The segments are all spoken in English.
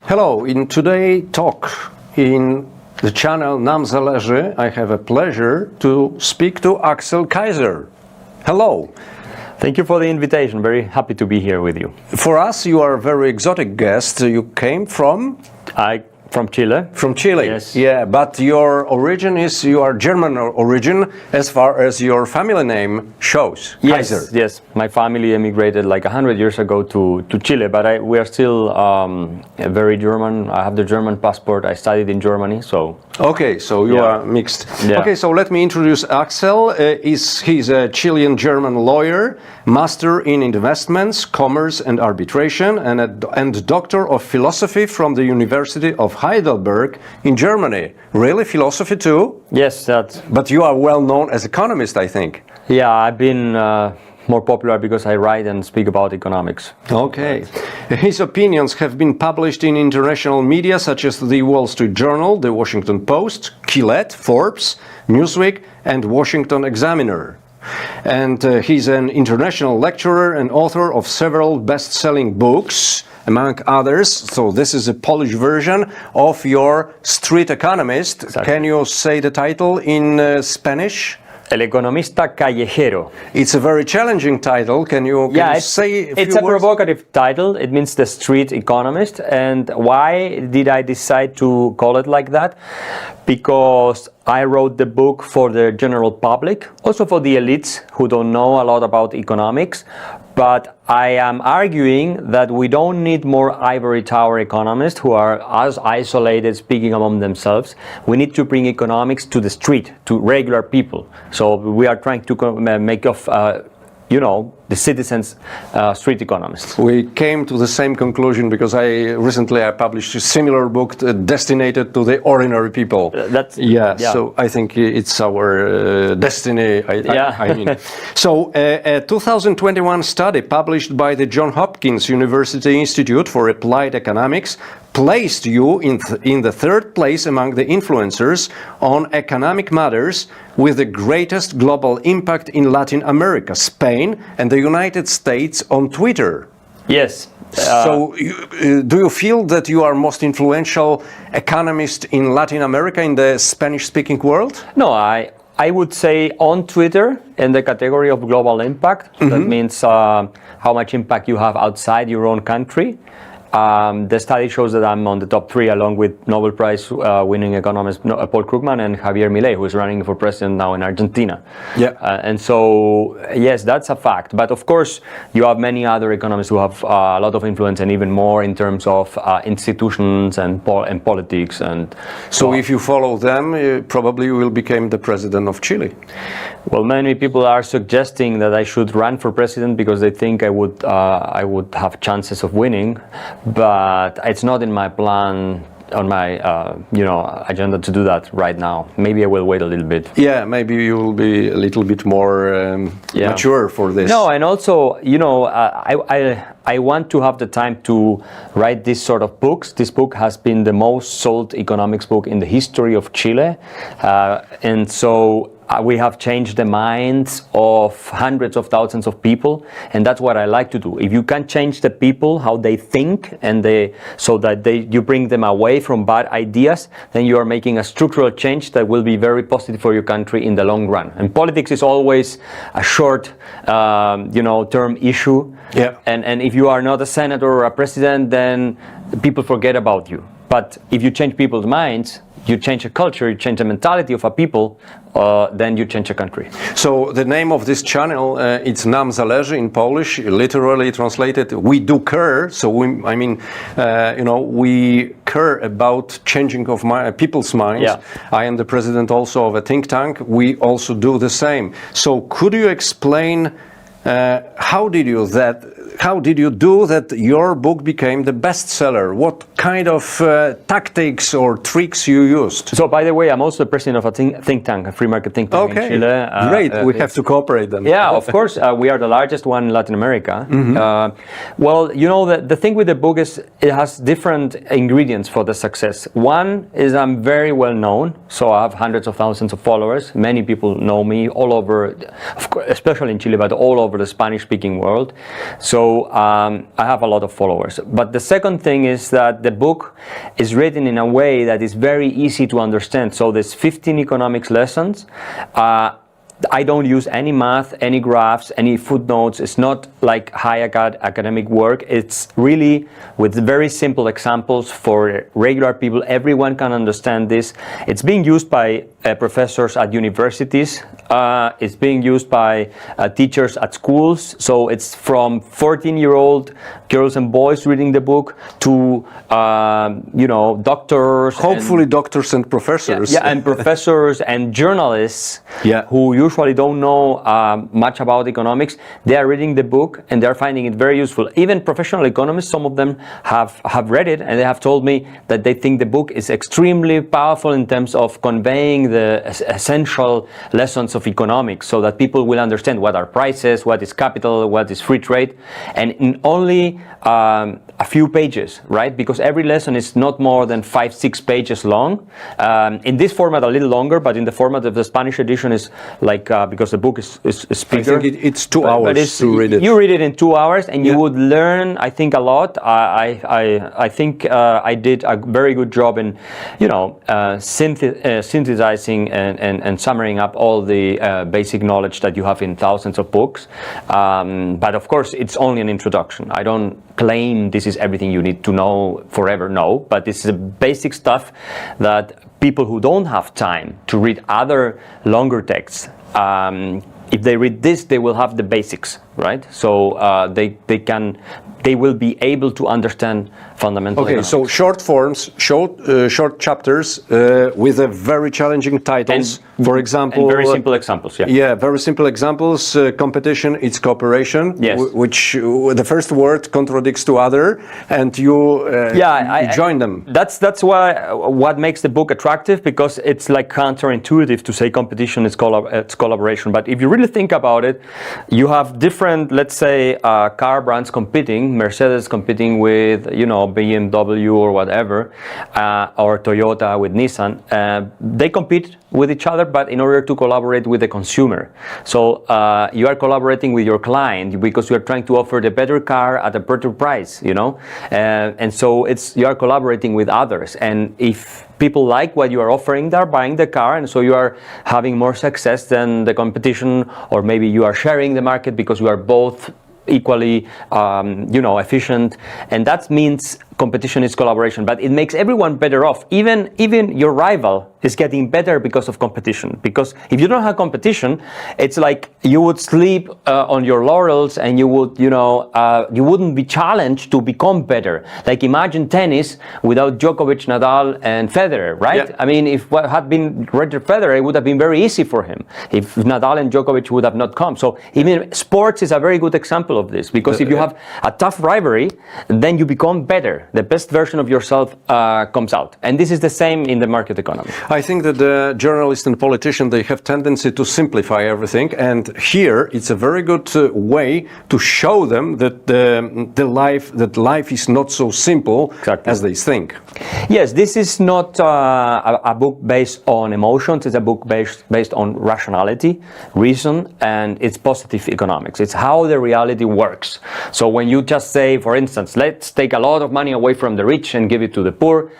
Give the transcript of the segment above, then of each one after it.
Hello, in today's talk in the channel Nam Zależy, I have a pleasure to speak to Axel Kaiser. Hello. Thank you for the invitation. Very happy to be here with you. For us, you are a very exotic guest. You came from? From Chile. From Chile, yes. Yeah, but your origin is, you are German origin as far as your family name shows, Yes, Kaiser. yes. My family emigrated like 100 years ago to Chile, but we are still very German. I have the German passport. I studied in Germany, so... Okay, so you are mixed. Yeah. Okay, so let me introduce Axel. He's a Chilean-German lawyer, master in investments, commerce and arbitration, and doctor of philosophy from the University of Heidelberg in Germany. Really, philosophy too? Yes, that's... But you are well known as economist, I think. Yeah, I've been more popular because I write and speak about economics. Okay. His opinions have been published in international media such as the Wall Street Journal, the Washington Post, Quillette, Forbes, Newsweek, and Washington Examiner. And he's an international lecturer and author of several best-selling books, among others. So this is a Polish version of your Street Economist. Exactly. Can you say the title in Spanish? El economista callejero. It's a very challenging title. Can you say a few it's a words? provocative title. It means the street economist. And why did I decide to call it like that? Because I wrote the book for the general public, also for the elites who don't know a lot about economics. But I am arguing that we don't need more ivory tower economists who are as isolated, speaking among themselves. We need to bring economics to the street, to regular people. So we are trying to make of, the citizens street economists. We came to the same conclusion because recently I published a similar book destined to the ordinary people. So I think it's our destiny. I mean. So a 2021 study published by the Johns Hopkins University Institute for Applied Economics placed you in the third place among the influencers on economic matters with the greatest global impact in Latin America, Spain, and the United States on Twitter. Yes. So do you feel that you are most influential economist in Latin America, in the Spanish-speaking world? No, I would say on Twitter in the category of global impact. Mm-hmm. That means how much impact you have outside your own country. The study shows that I'm on the top 3 along with Nobel Prize winning economist Paul Krugman and Javier Milei, who is running for president now in Argentina. Yeah. And so, yes, that's a fact. But of course, you have many other economists who have a lot of influence and even more in terms of institutions and politics. And so if you follow them, probably you will become the president of Chile. Well, many people are suggesting that I should run for president because they think I would have chances of winning. But it's not in my plan, on my agenda to do that right now. Maybe I will wait a little bit. Yeah, maybe you will be a little bit more mature for this. No, and also, I want to have the time to write this sort of books. This book has been the most sold economics book in the history of Chile, and so we have changed the minds of hundreds of thousands of people, and that's what I like to do. If you can change the people, how they think, and you bring them away from bad ideas, then you are making a structural change that will be very positive for your country in the long run. And politics is always a short, term issue. Yeah. And if you are not a senator or a president, then people forget about you. But if you change people's minds, you change a culture, you change the mentality of a people, then you change a country. So the name of this channel, it's Nam Zależy in Polish, literally translated, we do care. So we care about changing of people's minds. Yeah. I am the president also of a think tank. We also do the same. So could you explain how did you do that your book became the bestseller? What kind of tactics or tricks you used? So, by the way, I'm also the president of a think tank, a free market think tank in Chile. Great, we have to cooperate then. Yeah, of course, we are the largest one in Latin America. Mm-hmm. Well, the thing with the book is it has different ingredients for the success. One is I'm very well known, so I have hundreds of thousands of followers. Many people know me all over, of course, especially in Chile, but all over the Spanish-speaking world. So I have a lot of followers. But the second thing is that the book is written in a way that is very easy to understand. So there's 15 economics lessons. I don't use any math, any graphs, any footnotes. It's not like high academic work. It's really with very simple examples for regular people. Everyone can understand this. It's being used by professors at universities. It's being used by teachers at schools. So it's from 14-year-old girls and boys reading the book to, doctors. Hopefully doctors and professors. Yeah, and professors and journalists who usually don't know much about economics. They are reading the book and they're finding it very useful. Even professional economists, some of them have read it, and they have told me that they think the book is extremely powerful in terms of conveying the essential lessons of economics, so that people will understand what are prices, what is capital, what is free trade, and in only a few pages, right? Because every lesson is not more than 5-6 pages long. In this format, a little longer, but in the format of the Spanish edition is like, because the book is bigger. I think it's 2 hours to read it. You read it in 2 hours, and you would learn, I think, a lot. I think I did a very good job in, synthesizing and summarizing up all the basic knowledge that you have in thousands of books. But of course, it's only an introduction. I don't claim this is everything you need to know forever, no, but this is the basic stuff that people who don't have time to read other longer texts, if they read this, they will have the basics, right? So they will be able to understand fundamental economics. So short forms, short chapters with a very challenging titles. For example, and very simple examples. Yeah, very simple examples. Competition, it's cooperation. Yes. Which the first word contradicts to other, and you join them. That's why what makes the book attractive, because it's like counterintuitive to say competition is it's collaboration. But if you really think about it, you have different, let's say, car brands competing. Mercedes competing with, BMW or whatever, or Toyota with Nissan. They compete with each other, but in order to collaborate with the consumer. So you are collaborating with your client because you are trying to offer the better car at a better price, and so you are collaborating with others. And if people like what you are offering, they're buying the car, and so you are having more success than the competition, or maybe you are sharing the market because you are both equally efficient, and that means competition is collaboration. But it makes everyone better off. Even your rival is getting better because of competition. Because if you don't have competition, it's like you would sleep on your laurels, and you would you wouldn't be challenged to become better. Like imagine tennis without Djokovic, Nadal, and Federer, right? Yeah. I mean, if what had been Roger Federer, it would have been very easy for him if Nadal and Djokovic would have not come. So even sports is a very good example of this, because if you have a tough rivalry, then you become better. The best version of yourself comes out. And this is the same in the market economy. I think that the journalists and politicians, they have tendency to simplify everything. And here it's a very good way to show them that life is not so simple as they think. Yes, this is not a book based on emotions. It's a book based on rationality, reason, and it's positive economics. It's how the reality works. So when you just say, for instance, let's take a lot of money away from the rich and give it to the poor,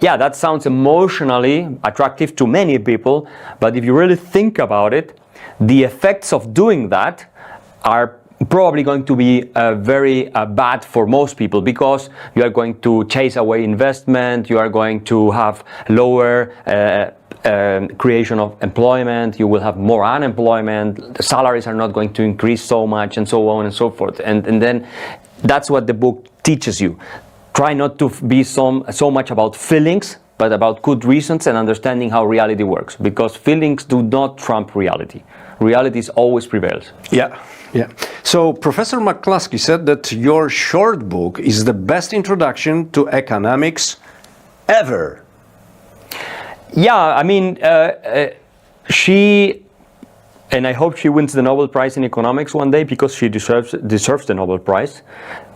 yeah, that sounds emotionally attractive to many people, but if you really think about it, the effects of doing that are probably going to be very bad for most people, because you are going to chase away investment, you are going to have lower creation of employment, you will have more unemployment, the salaries are not going to increase so much, and so on and so forth. And then that's what the book teaches you. Try not to be so much about feelings, but about good reasons and understanding how reality works, because feelings do not trump reality. Reality always prevails. Yeah. So Professor McCluskey said that your short book is the best introduction to economics ever. Yeah, I mean, she, and I hope she wins the Nobel Prize in economics one day, because she deserves the Nobel Prize,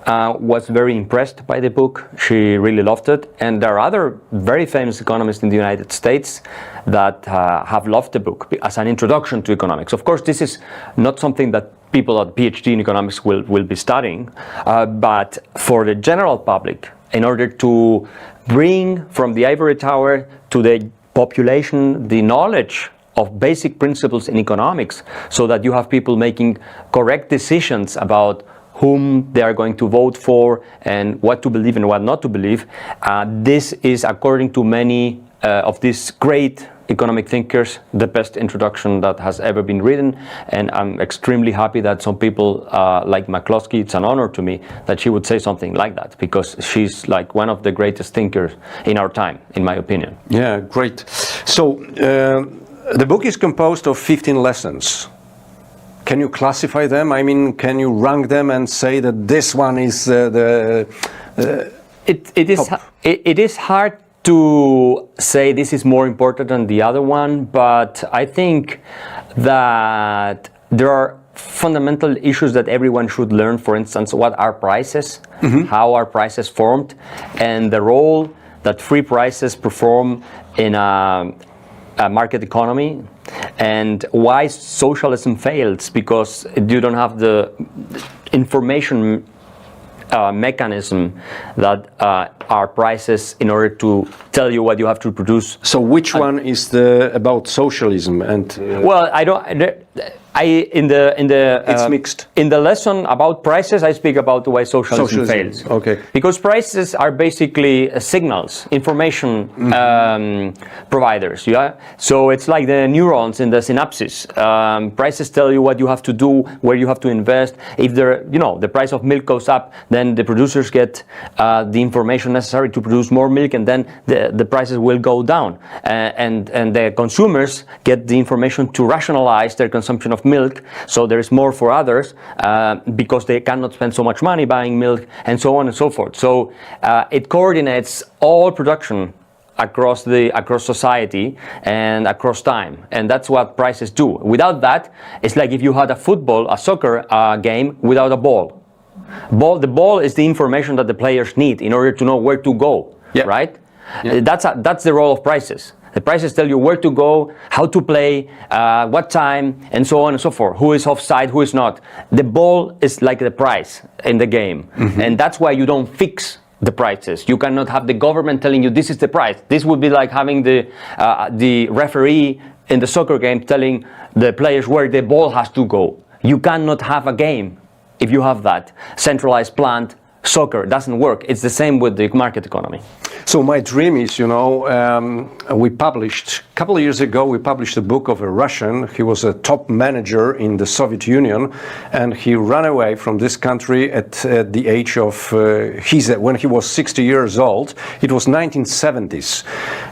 was very impressed by the book. She really loved it. And there are other very famous economists in the United States that have loved the book as an introduction to economics. Of course, this is not something that people at PhD in economics will be studying, but for the general public, in order to bring from the ivory tower to the population the knowledge of basic principles in economics, so that you have people making correct decisions about whom they are going to vote for and what to believe and what not to believe. This is, according to many of these great economic thinkers, the best introduction that has ever been written, and I'm extremely happy that some people like McCloskey, it's an honor to me that she would say something like that, because she's like one of the greatest thinkers in our time, in my opinion. Yeah, great. So the book is composed of 15 lessons. Can you classify them? I mean, can you rank them and say that this one is It is hard to say this is more important than the other one, but I think that there are fundamental issues that everyone should learn. For instance, what are prices, how are prices formed, and the role that free prices perform in a market economy, and why socialism fails, because you don't have the information mechanism that are prices in order to tell you what you have to produce. So which one is about socialism? And well, it's mixed. In the lesson about prices, I speak about why socialism fails. Okay. Because prices are basically signals, information providers. Yeah. So it's like the neurons in the synapses. Prices tell you what you have to do, where you have to invest. If the price of milk goes up, then the producers get the information necessary to produce more milk, and then the prices will go down. And the consumers get the information to rationalize their consumption of milk, so there is more for others because they cannot spend so much money buying milk, and so on and so forth. So it coordinates all production across society and across time, and that's what prices do. Without that, it's like if you had a soccer game without a ball. The ball is the information that the players need in order to know where to go, right? Yeah. That's the role of prices. The prices tell you where to go, how to play, what time, and so on and so forth. Who is offside, who is not. The ball is like the price in the game. And that's why you don't fix the prices. You cannot have the government telling you this is the price. This would be like having the referee in the soccer game telling the players where the ball has to go. You cannot have a game if you have that centralized plant. Soccer doesn't work. It's the same with the market economy. So my dream is, we published, a couple of years ago, we published a book of a Russian. He was a top manager in the Soviet Union, and he ran away from this country at the age of, when he was 60 years old. It was 1970s.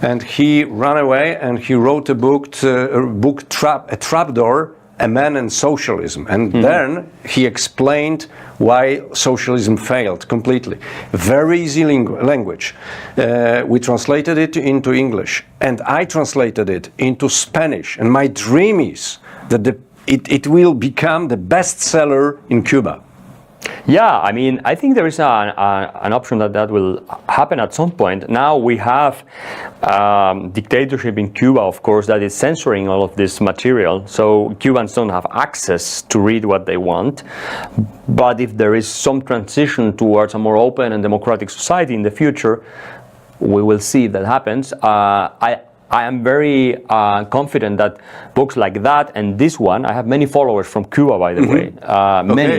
And he ran away and he wrote a book, A Trapdoor, A Man and Socialism. And then he explained why socialism failed completely. Very easy language. We translated it into English, and I translated it into Spanish. And my dream is that it will become the bestseller in Cuba. Yeah, I mean, I think there is an option that will happen at some point. Now we have dictatorship in Cuba, of course, that is censoring all of this material. So Cubans don't have access to read what they want. But if there is some transition towards a more open and democratic society in the future, we will see if that happens. I am very confident that books like that and this one, I have many followers from Cuba, by the way,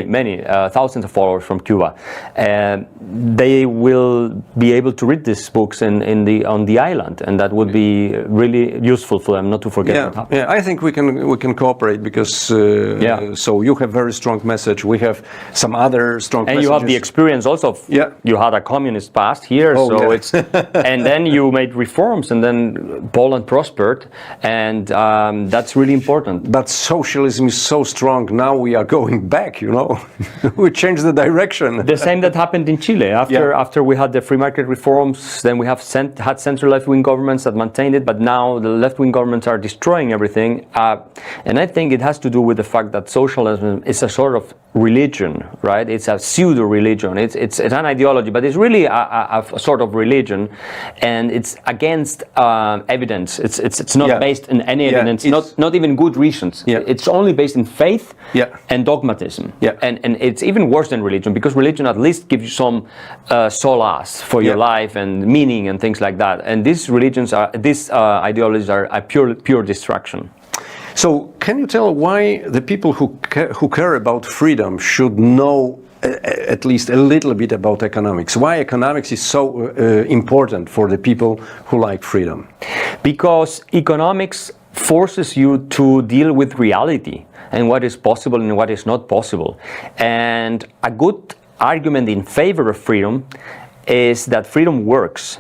many thousands of followers from Cuba. They will be able to read these books on the island, and that would be really useful for them not to forget. Yeah, I think we can cooperate because so you have very strong message. We have some other strong messages. And you have the experience also. You had a communist past here, it's and then you made reforms, and then Poland prospered, and that's really important. But socialism is so strong. Now we are going back, we changed the direction. The same that happened in Chile. After we had the free market reforms, then we have had central left-wing governments that maintained it, but now the left-wing governments are destroying everything. And I think it has to do with the fact that socialism is a sort of religion, right? It's a pseudo-religion. It's an ideology, but it's really a sort of religion, and it's against evidence. It's not based in any evidence, not even good reasons. It's only based in faith and dogmatism. And it's even worse than religion, because religion at least gives you some solace for your life and meaning and things like that. And these ideologies are a pure distraction. So, can you tell why the people who care about freedom should know at least a little bit about economics? Why economics is so important for the people who like freedom? Because economics forces you to deal with reality and what is possible and what is not possible. And a good argument in favor of freedom is that freedom works,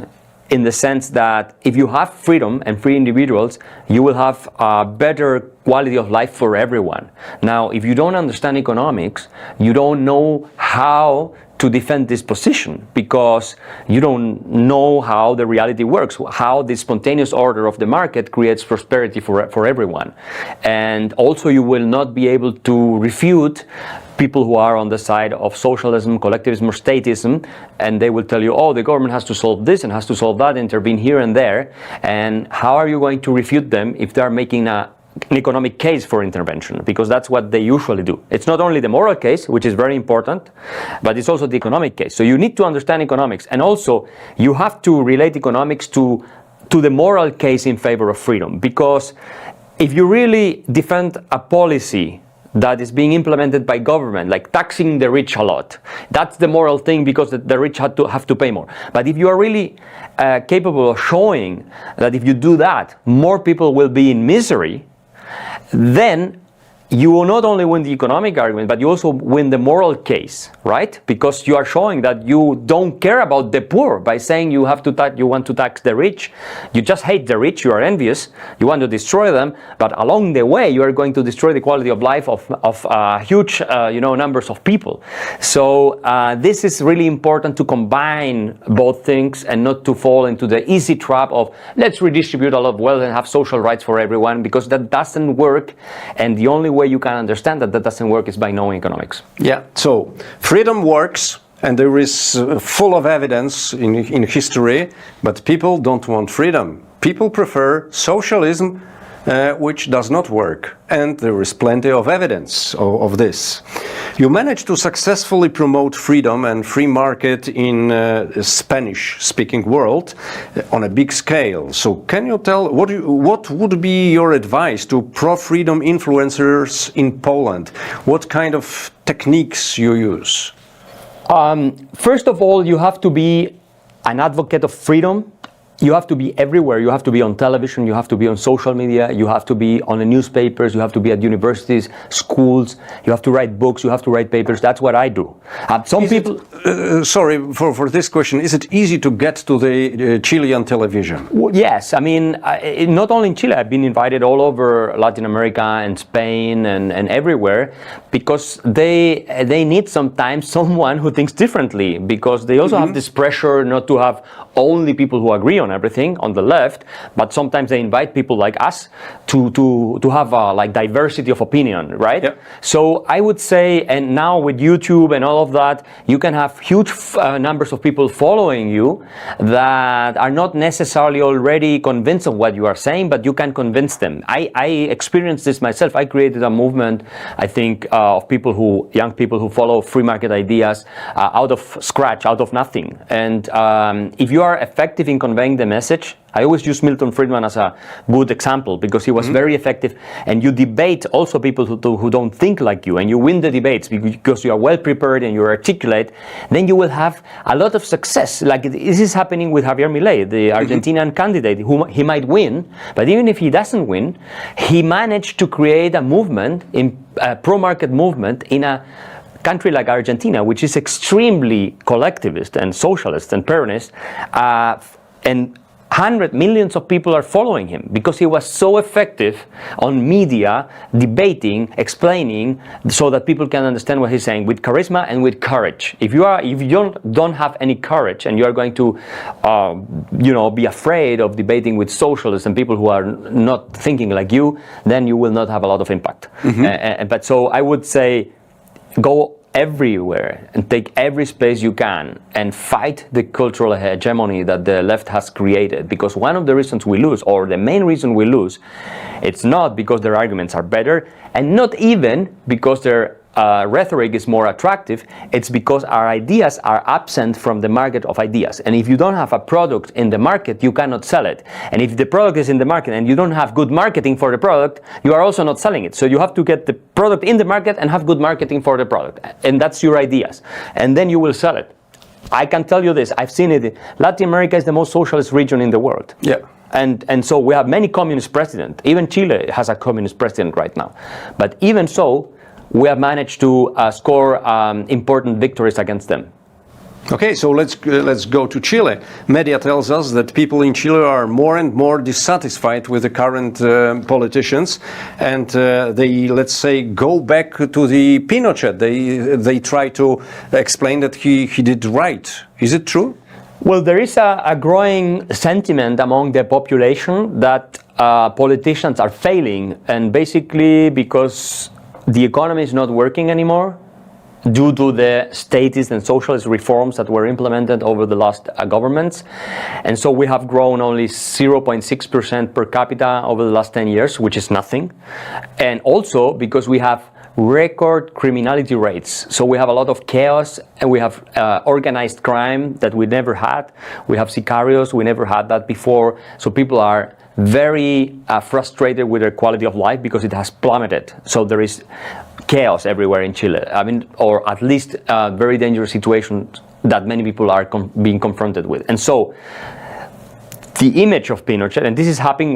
in the sense that if you have freedom and free individuals, you will have a better quality of life for everyone. Now, if you don't understand economics, you don't know how to defend this position, because you don't know how the reality works, how the spontaneous order of the market creates prosperity for everyone. And also you will not be able to refute people who are on the side of socialism, collectivism, or statism, and they will tell you, oh, the government has to solve this and has to solve that, intervene here and there. And how are you going to refute them if they are making an economic case for intervention? Because that's what they usually do. It's not only the moral case, which is very important, but it's also the economic case. So you need to understand economics, and also you have to relate economics to the moral case in favor of freedom. Because if you really defend a policy that is being implemented by government, like taxing the rich a lot, that's the moral thing, because the rich have to pay more. But if you are really capable of showing that if you do that, more people will be in misery, then you will not only win the economic argument, but you also win the moral case, right? Because you are showing that you don't care about the poor by saying you want to tax the rich. You just hate the rich, you are envious, you want to destroy them, but along the way you are going to destroy the quality of life of huge numbers of people. So this is really important, to combine both things and not to fall into the easy trap of let's redistribute a lot of wealth and have social rights for everyone, because that doesn't work. And the only way you can understand that doesn't work is by knowing economics. Yeah, so freedom works, and there is full of evidence in history, but people don't want freedom. People prefer socialism, which does not work, and there is plenty of evidence of this. You managed to successfully promote freedom and free market in a Spanish-speaking world on a big scale. So can you tell what would be your advice to pro-freedom influencers in Poland? What kind of techniques you use? First of all, you have to be an advocate of freedom. You have to be everywhere. You have to be on television, you have to be on social media, you have to be on the newspapers, you have to be at universities, schools, you have to write books, you have to write papers. That's what I do. Sorry for this question. Is it easy to get to the Chilean television? Well, yes. I mean, not only in Chile. I've been invited all over Latin America and Spain and everywhere, because they need sometimes someone who thinks differently, because they also have this pressure not to have only people who agree on everything on the left, but sometimes they invite people like us to have like diversity of opinion, right? Yep. So I would say, and now with YouTube and all of that, you can have huge numbers of people following you that are not necessarily already convinced of what you are saying, but you can convince them. I experienced this myself. I created a movement, I think, of young people who follow free market ideas out of scratch, out of nothing. And if you are effective in conveying the message, I always use Milton Friedman as a good example, because he was very effective, and you debate also people who don't think like you, and you win the debates because you are well prepared and you articulate, then you will have a lot of success. Like this is happening with Javier Milei, the Argentinian candidate, who he might win, but even if he doesn't win, he managed to create a movement, a pro-market movement in a country like Argentina, which is extremely collectivist and socialist and Peronist, and millions of people are following him because he was so effective on media, debating, explaining, so that people can understand what he's saying with charisma and with courage. If you don't have any courage and you are going to, be afraid of debating with socialists and people who are not thinking like you, then you will not have a lot of impact. But so I would say, go everywhere and take every space you can and fight the cultural hegemony that the left has created, because one of the reasons we lose, or the main reason we lose, it's not because their arguments are better, and not even because their rhetoric is more attractive. It's because our ideas are absent from the market of ideas. And if you don't have a product in the market, you cannot sell it. And if the product is in the market and you don't have good marketing for the product, you are also not selling it. So you have to get the product in the market and have good marketing for the product. And that's your ideas. And then you will sell it. I can tell you this, I've seen it. Latin America is the most socialist region in the world. Yeah. And so we have many communist presidents. Even Chile has a communist president right now. But even so, we have managed to score important victories against them. Okay, so let's go to Chile. Media tells us that people in Chile are more and more dissatisfied with the current politicians, and they, let's say, go back to the Pinochet. They try to explain that he did right. Is it true? Well, there is a growing sentiment among the population that politicians are failing, and basically because the economy is not working anymore due to the statist and socialist reforms that were implemented over the last governments. And so we have grown only 0.6% per capita over the last 10 years, which is nothing. And also because we have record criminality rates. So we have a lot of chaos, and we have organized crime that we never had. We have sicarios, we never had that before. So people are very frustrated with their quality of life because it has plummeted. So there is chaos everywhere in Chile. I mean, or at least a very dangerous situation that many people are being confronted with. And so the image of Pinochet, and this is happening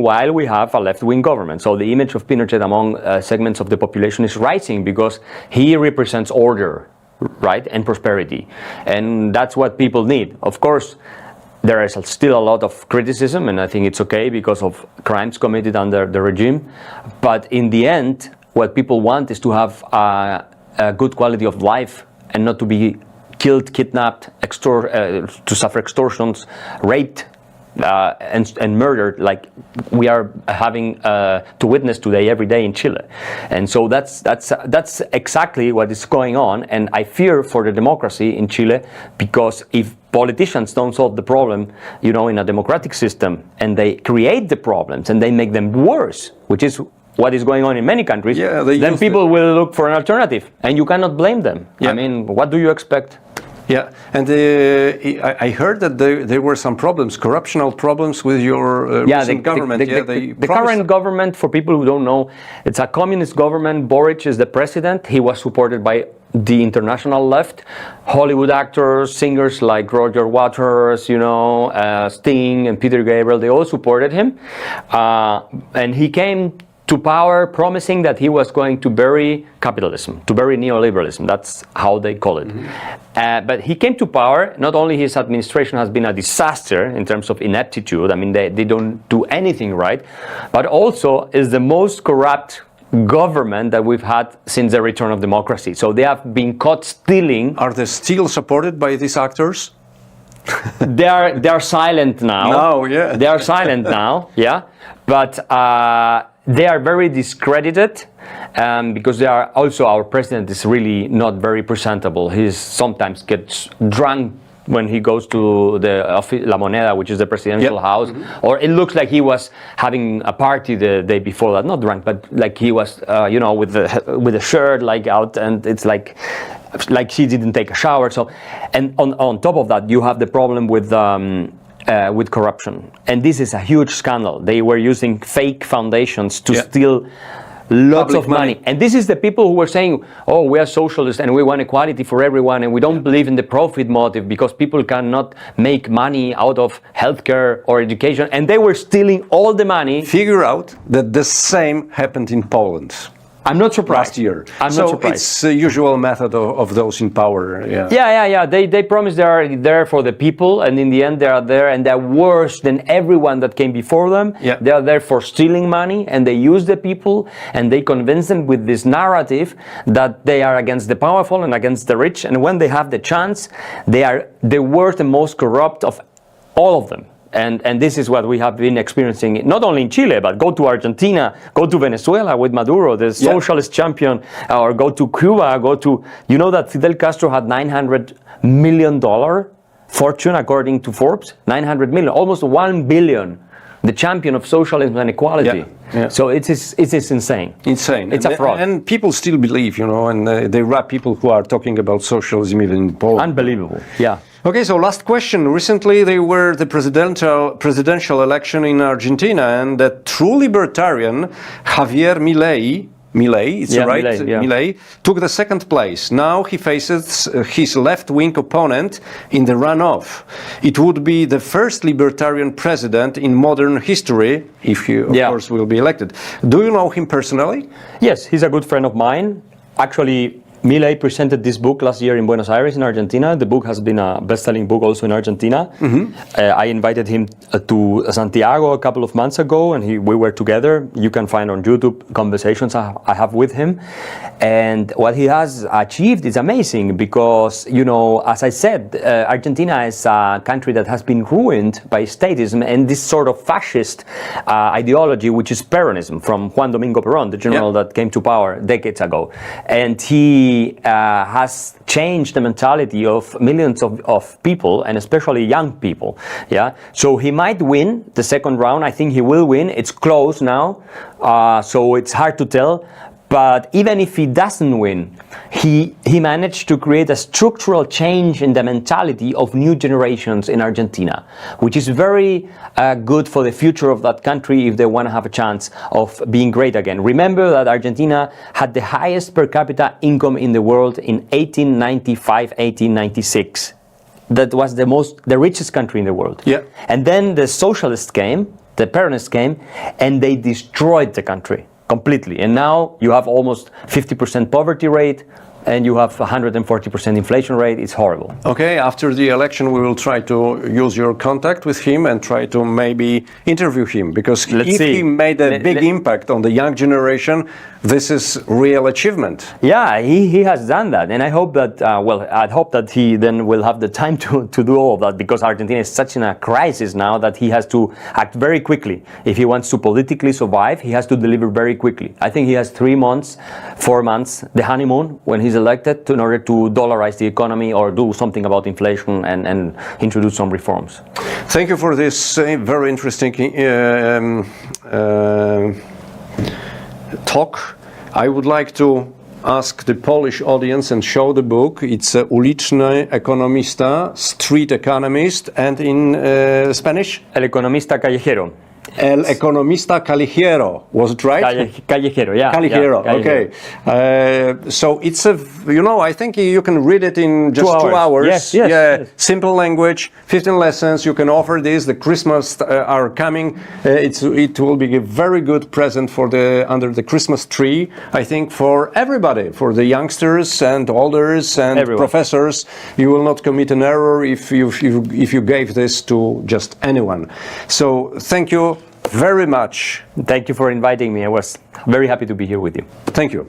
while we have a left-wing government. So the image of Pinochet among segments of the population is rising because he represents order, right, and prosperity. And that's what people need. Of course, there is still a lot of criticism, and I think it's okay because of crimes committed under the regime. But in the end, what people want is to have a good quality of life and not to be killed, kidnapped, to suffer extortions, raped, and murdered, like we are having to witness today every day in Chile. And so that's exactly what is going on, and I fear for the democracy in Chile, because if politicians don't solve the problem, you know, in a democratic system, and they create the problems and they make them worse, which is what is going on in many countries, then people will look for an alternative, and you cannot blame them. I mean, what do you expect? Yeah, and I heard that there were some problems, corruptional problems with your recent government. The current government, for people who don't know, it's a communist government. Boric is the president. He was supported by the international left. Hollywood actors, singers like Roger Waters, you know, Sting and Peter Gabriel, they all supported him. And he came to power promising that he was going to bury capitalism, to bury neoliberalism. That's how they call it. But he came to power. Not only his administration has been a disaster in terms of ineptitude, I mean, they don't do anything right, but also is the most corrupt government that we've had since the return of democracy. So they have been caught stealing. Are they still supported by these actors? They are silent now. No, yeah. They are silent now, yeah. But they are very discredited because they are also, our president is really not very presentable. He sometimes gets drunk when he goes to the La Moneda, which is the presidential house, or it looks like he was having a party the day before that, not drunk, but like he was, you know, with the shirt like out, and it's like he didn't take a shower. So, and on top of that, you have the problem with corruption, and this is a huge scandal. They were using fake foundations to steal lots of money. And this is the people who were saying, oh, we are socialists and we want equality for everyone, and we don't believe in the profit motive because people cannot make money out of healthcare or education, and they were stealing all the money. Figure out that the same happened in Poland. I'm not surprised. Last year. I'm not surprised. It's the usual method of those in power. Yeah. They promise they are there for the people, and in the end they are there and they're worse than everyone that came before them. Yeah. They are there for stealing money, and they use the people and they convince them with this narrative that they are against the powerful and against the rich, and when they have the chance, they are the worst and most corrupt of all of them. And this is what we have been experiencing, not only in Chile, but go to Argentina, go to Venezuela with Maduro, the socialist champion, or go to Cuba, you know that Fidel Castro had $900 million fortune according to Forbes? 900 million, almost 1 billion. The champion of socialism and equality. So it is insane. Insane. It's a fraud. And people still believe, and there are people who are talking about socialism even in Poland. Unbelievable. Yeah. Okay, so last question. Recently there were the presidential election in Argentina, and the true libertarian Javier Milei, Milei took the second place. Now he faces his left-wing opponent in the runoff. It would be the first libertarian president in modern history, if he, of course, will be elected. Do you know him personally? Yes, he's a good friend of mine. Actually, Milei presented this book last year in Buenos Aires in Argentina. The book has been a best-selling book also in Argentina. I invited him to Santiago a couple of months ago, and we were together. You can find on YouTube conversations I have with him. And what he has achieved is amazing because, as I said, Argentina is a country that has been ruined by statism and this sort of fascist ideology, which is Peronism, from Juan Domingo Perón, the general that came to power decades ago. And he has changed the mentality of millions of people, and especially young people. So he might win the second round. I think he will win. It's close now, so it's hard to tell. But even if he doesn't win, he managed to create a structural change in the mentality of new generations in Argentina, which is very good for the future of that country if they want to have a chance of being great again. Remember that Argentina had the highest per capita income in the world in 1895, 1896. That was the richest country in the world. And then the socialists came, the Peronists came, and they destroyed the country completely. And now you have almost 50% poverty rate, and you have 140% inflation rate. It's horrible. Okay, after the election we will try to use your contact with him and try to maybe interview him, because he made a big impact on the young generation, this is real achievement. Yeah, he has done that, and I hope that, I hope that he then will have the time to do all of that, because Argentina is such in a crisis now that he has to act very quickly. If he wants to politically survive, he has to deliver very quickly. I think he has 3 months, 4 months, the honeymoon, when he's elected, in order to dollarize the economy or do something about inflation and introduce some reforms. Thank you for this very interesting talk. I would like to ask the Polish audience and show the book. It's Uliczny Ekonomista, Street Economist, and in Spanish? El Economista Callejero. El Economista Callejero, was it right? Callejero, yeah. Callejero, yeah, okay. So it's I think you can read it in just 2 hours. Yes. Simple language, 15 lessons. You can offer this. The Christmas are coming. It will be a very good present for under the Christmas tree. I think for everybody, for the youngsters and elders and professors. You will not commit an error if you gave this to just anyone. So thank you very much. Thank you for inviting me. I was very happy to be here with you. Thank you.